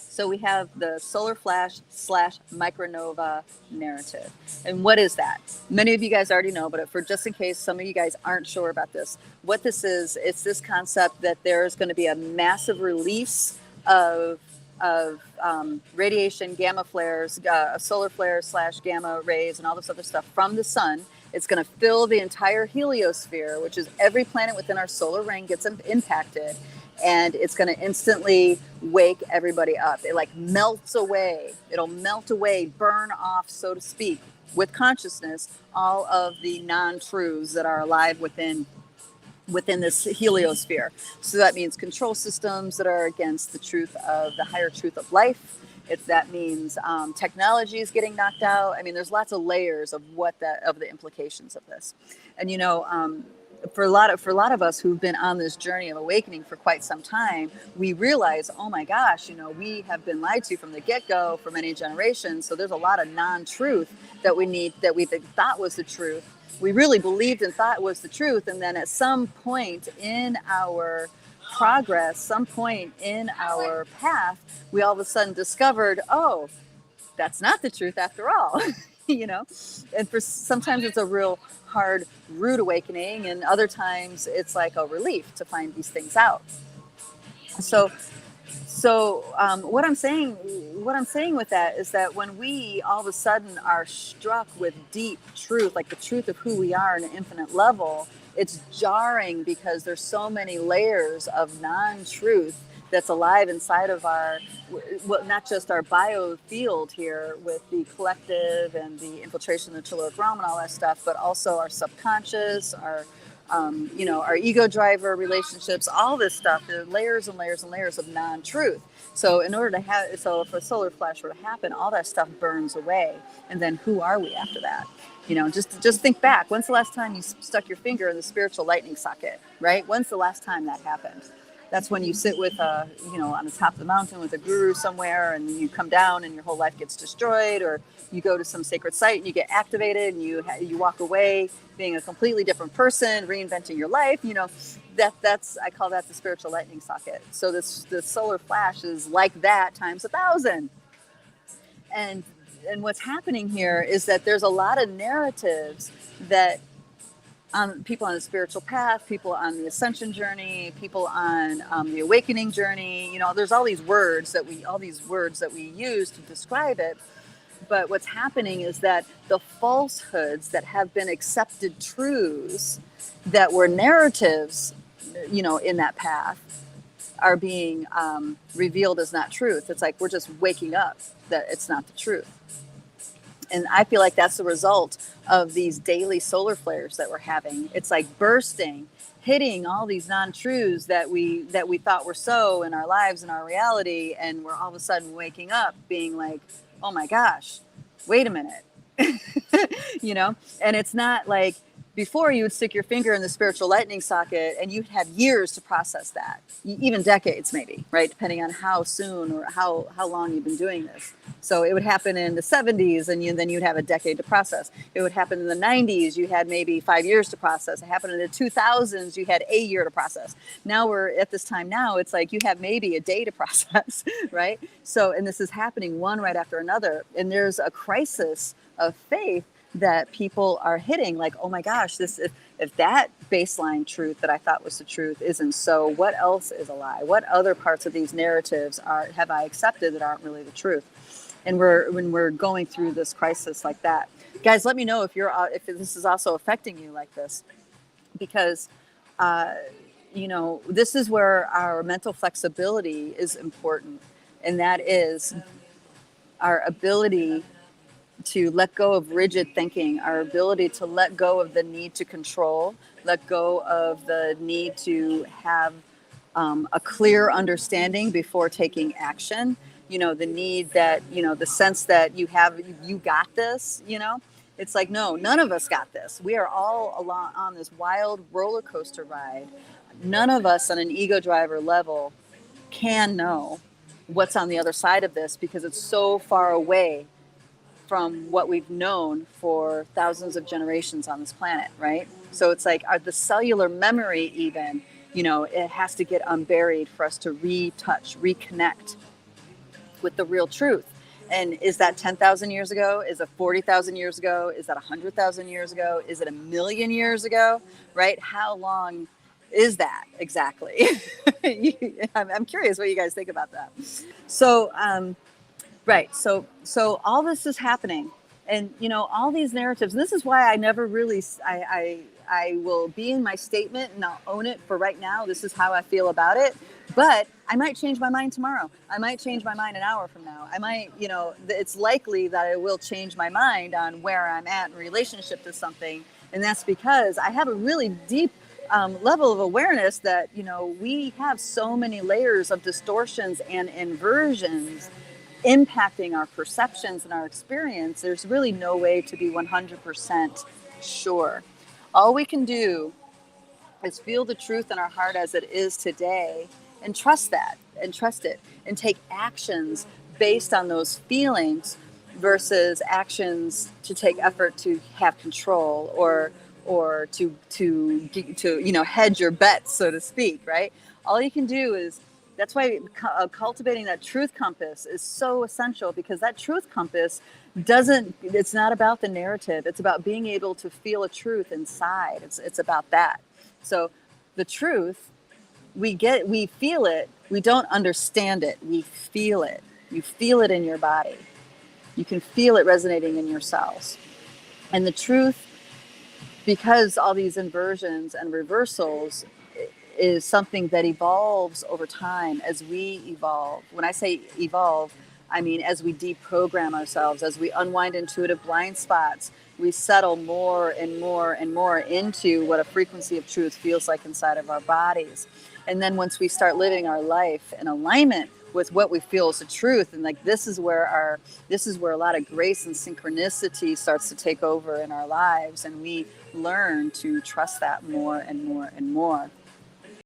So we have the solar flash slash micronova narrative. And what is that? Many of you guys already know, but for just in case some of you guys aren't sure about this, what this is, it's this concept that there's going to be a massive release of radiation, gamma flares, solar flares slash gamma rays, and all this other stuff from the sun. It's going to fill the entire heliosphere, which is every planet within our solar ring gets impacted, and it's going to instantly wake everybody up. It like melts away. It'll melt away, burn off, so to speak, with consciousness, all of the non-truths that are alive within this heliosphere. So that means control systems that are against the truth of the higher truth of life. If that means technology is getting knocked out. I mean, there's lots of layers of the implications of this. And for a lot of us who've been on this journey of awakening for quite some time, we realize, oh my gosh, we have been lied to from the get-go for many generations. So there's a lot of non-truth that we thought was the truth. We really believed and thought was the truth. And then at some point in our progress, some point in our path, we all of a sudden discovered, oh, that's not the truth after all. And for sometimes it's a real hard, rude awakening, and other times it's like a relief to find these things out. So what I'm saying with that is that when we all of a sudden are struck with deep truth, like the truth of who we are on an infinite level, it's jarring because there's so many layers of non-truth that's alive inside of not just our biofield here with the collective and the infiltration of the telluric realm and all that stuff, but also our subconscious, our ego driver relationships, all this stuff. There are layers and layers and layers of non-truth. So if a solar flash were to happen, all that stuff burns away. And then who are we after that? Just think back. When's the last time you stuck your finger in the spiritual lightning socket, right? When's the last time that happened? That's when you sit with on the top of the mountain with a guru somewhere, and you come down and your whole life gets destroyed, or you go to some sacred site and you get activated and you walk away being a completely different person, reinventing your life. I call that the spiritual lightning socket. So the solar flash is like that times 1,000. And what's happening here is that there's a lot of narratives that people on the spiritual path, people on the ascension journey, people on the awakening journey. There's all these words that we use to describe it. But what's happening is that the falsehoods that have been accepted truths that were narratives, in that path, are being revealed as not truth. It's like we're just waking up that it's not the truth. And I feel like that's the result of these daily solar flares that we're having. It's like bursting, hitting all these non-truths that we thought were so in our lives and our reality. And we're all of a sudden waking up being like, oh my gosh, wait a minute. And it's not like before you would stick your finger in the spiritual lightning socket and you'd have years to process that, even decades maybe, right? Depending on how soon or how long you've been doing this. So it would happen in the 70s and then you'd have a decade to process. It would happen in the 90s, you had maybe 5 years to process. It happened in the 2000s, you had a year to process. Now we're at this time now, it's like you have maybe a day to process, right? So, and this is happening one right after another. And there's a crisis of faith that people are hitting, like, oh my gosh, if that baseline truth that I thought was the truth isn't so, what else is a lie? What other parts of these narratives have I accepted that aren't really the truth? And when we're going through this crisis like that, guys, let me know if if this is also affecting you like this, because this is where our mental flexibility is important, and that is our ability to let go of rigid thinking, our ability to let go of the need to control, let go of the need to have a clear understanding before taking action. The need that, the sense that you got this, it's like, no, none of us got this. We are all along on this wild roller coaster ride. None of us on an ego driver level can know what's on the other side of this because it's so far away from what we've known for thousands of generations on this planet, right? So it's like the cellular memory even, it has to get unburied for us to retouch, reconnect with the real truth. And is that 10,000 years ago? Is it 40,000 years ago? Is that 100,000 years ago? Is it a million years ago? Right? How long is that exactly? I'm curious what you guys think about that. So, right. So all this is happening, and all these narratives. This is why I never really. I will be in my statement and I'll own it for right now. This is how I feel about it. But I might change my mind tomorrow. I might change my mind an hour from now. I might, it's likely that I will change my mind on where I'm at in relationship to something, and that's because I have a really deep level of awareness that we have so many layers of distortions and inversions impacting our perceptions and our experience. There's really no way to be 100% sure. All we can do is feel the truth in our heart as it is today, and trust that, and trust it, and take actions based on those feelings versus actions to take effort to have control or to hedge your bets, so to speak, right? All you can do is, that's why cultivating that truth compass is so essential, because that truth compass it's not about the narrative. It's about being able to feel a truth inside. It's about that. So the truth, we feel it. We don't understand it. We feel it. You feel it in your body. You can feel it resonating in your cells. And the truth, because all these inversions and reversals, is something that evolves over time as we evolve. When I say evolve, I mean as we deprogram ourselves, as we unwind intuitive blind spots, we settle more and more and more into what a frequency of truth feels like inside of our bodies. And then once we start living our life in alignment with what we feel is the truth, and this is where a lot of grace and synchronicity starts to take over in our lives, and we learn to trust that more and more and more.